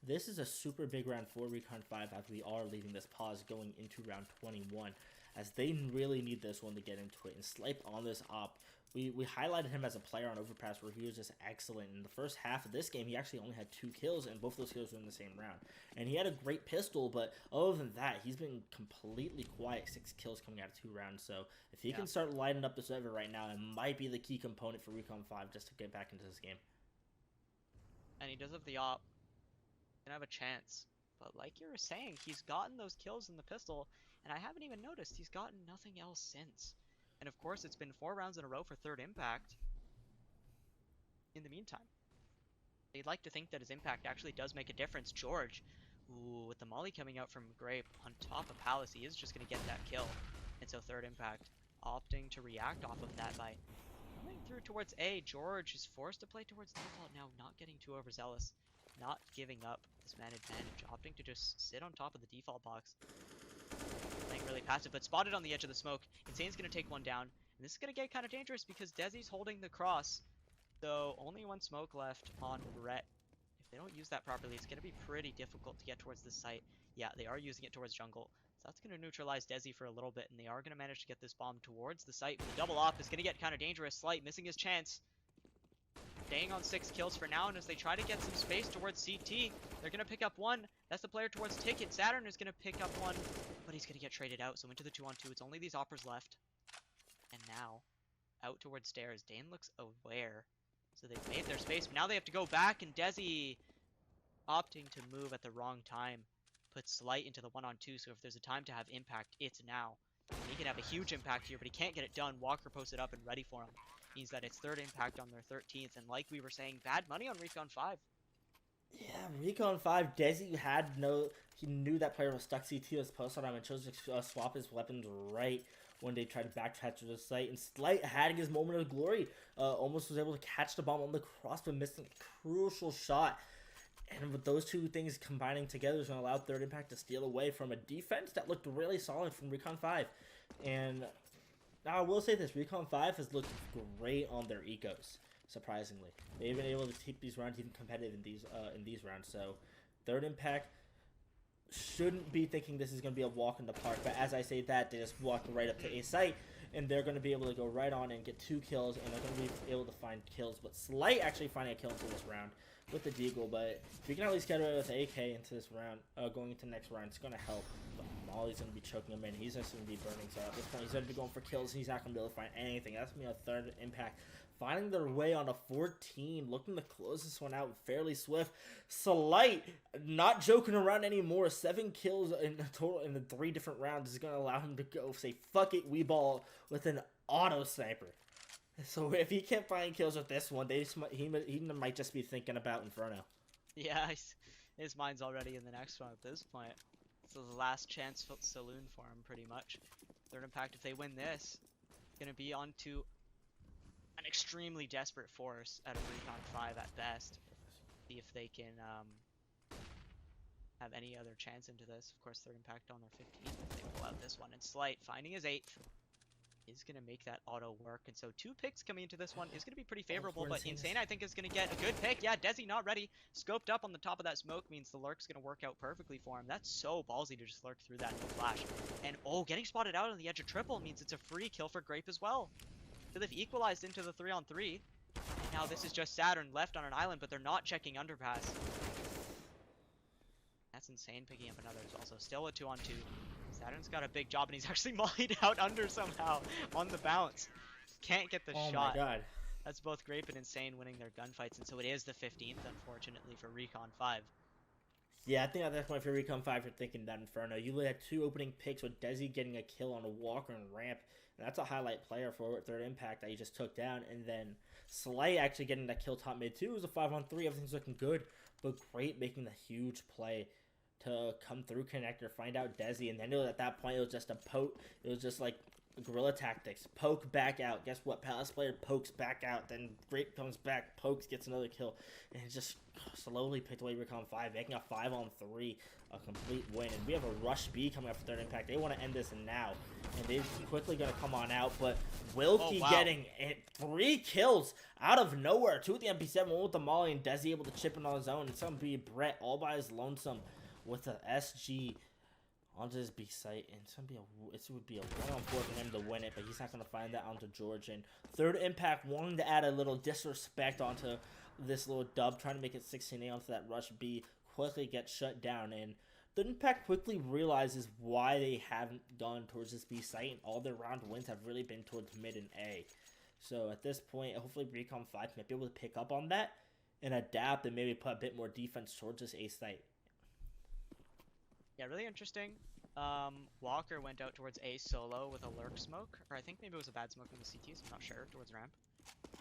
this is a super big round for Recon 5 as we are leading this pause going into round 21, as they really need this one to get into it. And Slipe on this op, we highlighted him as a player on Overpass where he was just excellent. In the first half of this game, he actually only had 2 kills, and both those kills were in the same round. And he had a great pistol, but other than that, he's been completely quiet. 6 kills coming out of 2 rounds, so if he can start lighting up the server right now, it might be the key component for Recon 5 just to get back into this game. And he does have the op. Have a chance, but like you were saying, he's gotten those kills in the pistol, and I haven't even noticed he's gotten nothing else since. And of course, it's been 4 rounds in a row for Third Impact in the meantime. They'd like to think that his impact actually does make a difference. George, ooh, with the molly coming out from Grape on top of Palace, he is just going to get that kill. And so Third Impact opting to react off of that by coming through towards A. George is forced to play towards default now, not getting too overzealous, not giving up his man advantage, opting to just sit on top of the default box. Playing really passive, but spotted on the edge of the smoke. Insane's going to take one down, and this is going to get kind of dangerous because Desi's holding the cross, so only 1 smoke left on Rhett. If they don't use that properly, it's going to be pretty difficult to get towards the site. Yeah, they are using it towards jungle, so that's going to neutralize Desi for a little bit, and they are going to manage to get this bomb towards the site. But the double op is going to get kind of dangerous. Slight missing his chance. Staying on 6 kills for now, and as they try to get some space towards CT, they're going to pick up 1. That's the player towards Ticket. Saturn is going to pick up 1, but he's going to get traded out. So into the 2-on-2, it's only these oppers left. And now, out towards stairs, Dane looks aware. So they've made their space, but now they have to go back, and Desi opting to move at the wrong time. Puts Slight into the 1-on-2, so if there's a time to have impact, it's now. He can have a huge impact here, but he can't get it done. Walker posted up and ready for him. Means that it's Third Impact on their 13th, and like we were saying, bad money on Recon 5. Yeah, Recon 5, Desi he knew that player was stuck CT was posted on him and chose to swap his weapons right when they tried to backtrack to the site. And Slight had his moment of glory, almost was able to catch the bomb on the cross, but missed a crucial shot. And with those two things combining together is going to allow Third Impact to steal away from a defense that looked really solid from Recon 5. And now I will say this, Recon 5 has looked great on their ecos. surprisingly. They've been able to keep these rounds even competitive in these rounds. So, third impact shouldn't be thinking this is going to be a walk in the park. But as I say that, they just walk right up to a site, and they're going to be able to go right on and get 2 kills, and they're going to be able to find kills. But Slight actually finding a kill into this round with the Deagle. But if you can at least get away with the AK into this round, going into the next round, it's going to help. But Molly's going to be choking him in. He's just going to be burning. So at this point, he's going to be going for kills. He's not going to be able to find anything. That's going to be a third impact. Finding their way on a 14, looking to close this one out fairly swift. Slight, not joking around anymore. 7 kills in total in the 3 different rounds is going to allow him to go say, fuck it, we ball with an auto sniper. So if he can't find kills with this one, he might just be thinking about Inferno. Yeah, his mind's already in the next one at this point. It's the last chance saloon for him, pretty much. Third impact, if they win this, going to be on to an extremely desperate force out of Recon 5 at best. See if they can have any other chance into this. Of course, third impact on their 15th if they pull out this one. And Slight, finding his 8th, is going to make that auto work. And so 2 picks coming into this one is going to be pretty favorable. But Insane, I think, is going to get a good pick. Yeah, Desi not ready. Scoped up on the top of that smoke means the lurk's going to work out perfectly for him. That's so ballsy to just lurk through that no flash. And oh, getting spotted out on the edge of triple means it's a free kill for Grape as well. So they've equalized into the 3-on-3. And now this is just Saturn left on an island, but they're not checking underpass. That's Insane picking up another as well. So still a 2-on-2. Saturn's got a big job, and he's actually mollied out under somehow on the bounce. Can't get the shot. Oh my god. That's both Grape and Insane winning their gunfights, and so it is the 15th, unfortunately, for Recon 5. Yeah, I think at that point for Recon 5, you're thinking that Inferno. You had 2 opening picks with Desi getting a kill on a Walker and Ramp. And that's a highlight player for third impact that he just took down. And then Slay actually getting that kill top mid too. It was a 5-on-3. Everything's looking good. But Great making the huge play to come through connector, find out Desi. And then at that point, it was just a poke. It was just like guerrilla tactics. Poke back out. Guess what? Palace player pokes back out. Then Great comes back. Pokes, gets another kill. And it just slowly picked away Recon 5, making a 5-on-3. A complete win. And we have a Rush B coming up for third impact. They want to end this now. And they're quickly going to come on out. But Wilkie getting 3 kills out of nowhere. 2 with the MP7, 1 with the Molly, and Desi able to chip in on his own. And some be Brett all by his lonesome with the SG onto his B site. And it would be a 1-on-4 for him to win it. But he's not going to find that onto George. And third impact wanting to add a little disrespect onto this little dub. Trying to make it 16-8 onto that Rush B. Quickly gets shut down, and the Impact quickly realizes why they haven't gone towards this B site, and all their round wins have really been towards mid and A. So at this point, hopefully Recon 5 might be able to pick up on that and adapt and maybe put a bit more defense towards this A site. Yeah, really interesting. Walker went out towards A solo with a lurk smoke, or I think maybe it was a bad smoke in the CTs, I'm not sure, towards ramp.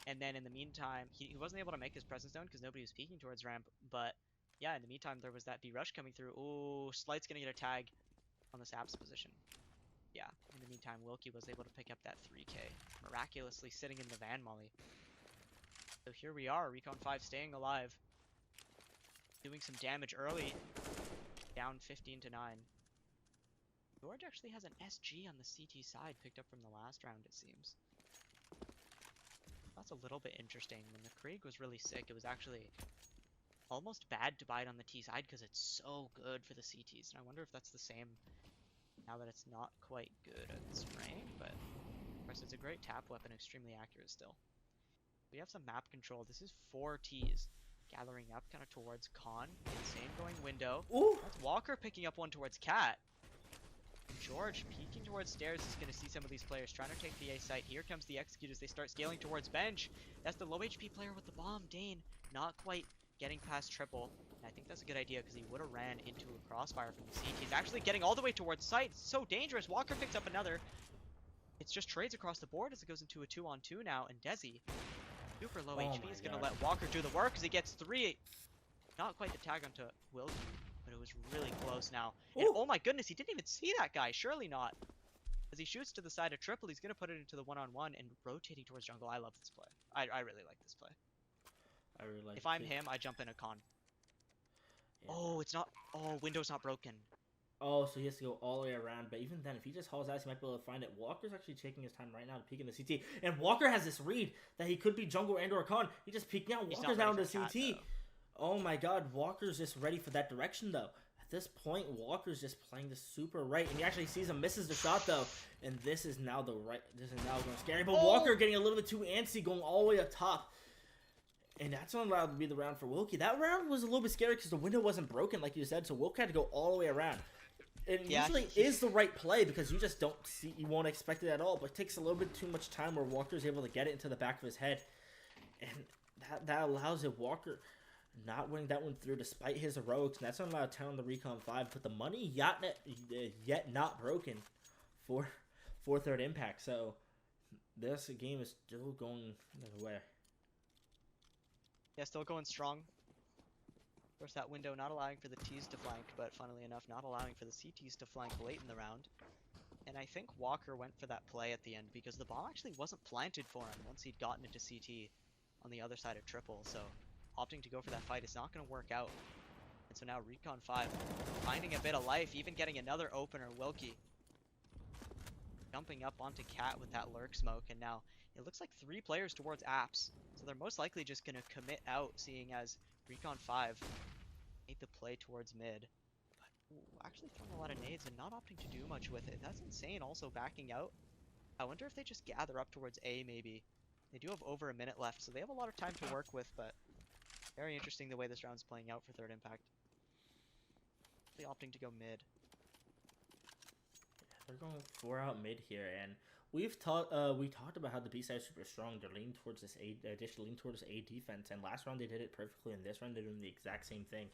And then in the meantime, he wasn't able to make his presence known because nobody was peeking towards ramp, but yeah, in the meantime, there was that B rush coming through. Ooh, Slight's gonna get a tag on the Saps position. Yeah, in the meantime, Wilkie was able to pick up that 3K, miraculously sitting in the van molly. So here we are, Recon 5 staying alive, doing some damage early, down 15-9. George actually has an SG on the CT side, picked up from the last round, it seems. That's a little bit interesting. When the Krieg was really sick, it was actually almost bad to buy it on the T side because it's so good for the CTs. And I wonder if that's the same now that it's not quite good at spraying, but of course it's a great tap weapon, extremely accurate still. We have some map control. This is 4 Ts gathering up kind of towards Con. Insane going window. Ooh. That's Walker picking up one towards Cat. George peeking towards stairs is going to see some of these players trying to take the A site. Here comes the execute as they start scaling towards bench. That's the low HP player with the bomb, Dane. Not quite getting past triple. And I think that's a good idea because he would have ran into a crossfire from the CT. He's actually getting all the way towards site. It's so dangerous. Walker picks up another. It's just trades across the board as it goes into a 2-on-2 now. And Desi, super low HP, is going to let Walker do the work as he gets 3. Not quite the tag onto Wilkie, but it was really close now. And oh my goodness, he didn't even see that guy. Surely not. As he shoots to the side of triple, he's going to put it into the 1-on-1 and rotating towards jungle. I love this play. I really like this play. I really like if I'm him, I jump in a Con. Yeah. Oh, it's not. Oh, window's not broken. Oh, so he has to go all the way around. But even then, if he just hauls ass, he might be able to find it. Walker's actually taking his time right now to peek in the CT. And Walker has this read that he could be jungle and or con. He just peeked out. He's Walker's not down ready to for cat, CT. though. Oh my god, Walker's just ready for that direction though. At this point, Walker's just playing this super right. And he actually sees him, misses the shot though. And this is now this is now going scary. But Walker getting a little bit too antsy, going all the way up top. And that's not allowed to be the round for Wilkie. That round was a little bit scary because the window wasn't broken, like you said, so Wilkie had to go all the way around. It usually is the right play because you just you won't expect it at all, but it takes a little bit too much time where Walker's able to get it into the back of his head. And that allows it, Walker not winning that one through despite his heroics, and that's not allowed to turn on the Recon 5, but the money yet not broken for third impact, so this game is still going the way. Yeah, still going strong. Of course, that window not allowing for the T's to flank, but funnily enough, not allowing for the CTs to flank late in the round. And I think Walker went for that play at the end because the bomb actually wasn't planted for him once he'd gotten into CT on the other side of triple. So opting to go for that fight is not going to work out. And so now Recon 5 finding a bit of life, even getting another opener, Wilkie. Jumping up onto Cat with that lurk smoke, and now it looks like 3 players towards apps. So they're most likely just going to commit out, seeing as Recon 5 made the play towards mid. But actually throwing a lot of nades and not opting to do much with it. That's insane, also backing out. I wonder if they just gather up towards A, maybe. They do have over a minute left, so they have a lot of time to work with, but very interesting the way this round's playing out for third impact. They opting to go mid. They're going 4 out mid here, and we talked about how the B side is super strong. They're leaning towards this A defense, and last round they did it perfectly. And this round they're doing the exact same thing.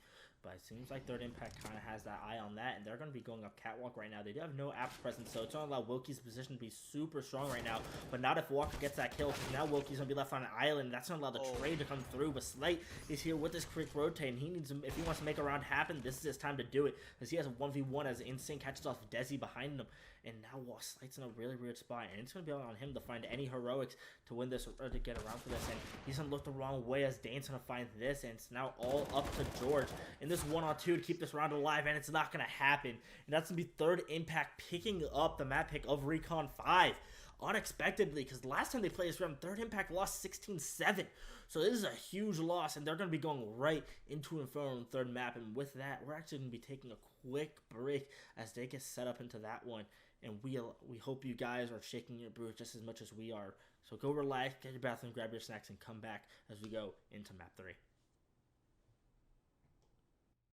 But it seems like third impact kind of has that eye on that, and they're going to be going up catwalk right now. They do have no apps present, so it's going to allow Wilkie's position to be super strong right now. But not if Walker gets that kill, because now Wilkie's going to be left on an island. That's going to allow the trade to come through. But Slight is here with this quick rotate, and he needs him if he wants to make a round happen. This is his time to do it, because he has a 1v1 as Instinct catches off Desi behind him. And now Slight's in a really weird spot, and it's going to be on him to find any heroics to win this or to get around for this. And he's going to look the wrong way as Dane's going to find this, and it's now all up to George in this 1-on-2 to keep this round alive, and it's not going to happen. And that's going to be third impact picking up the map pick of Recon 5 unexpectedly, because last time they played this round, third impact lost 16-7. So this is a huge loss, and they're going to be going right into Inferno in third map. And with that, we're actually going to be taking a quick break as they get set up into that one. And we hope you guys are shaking your boots just as much as we are. So go relax, get your bathroom, grab your snacks, and come back as we go into map 3.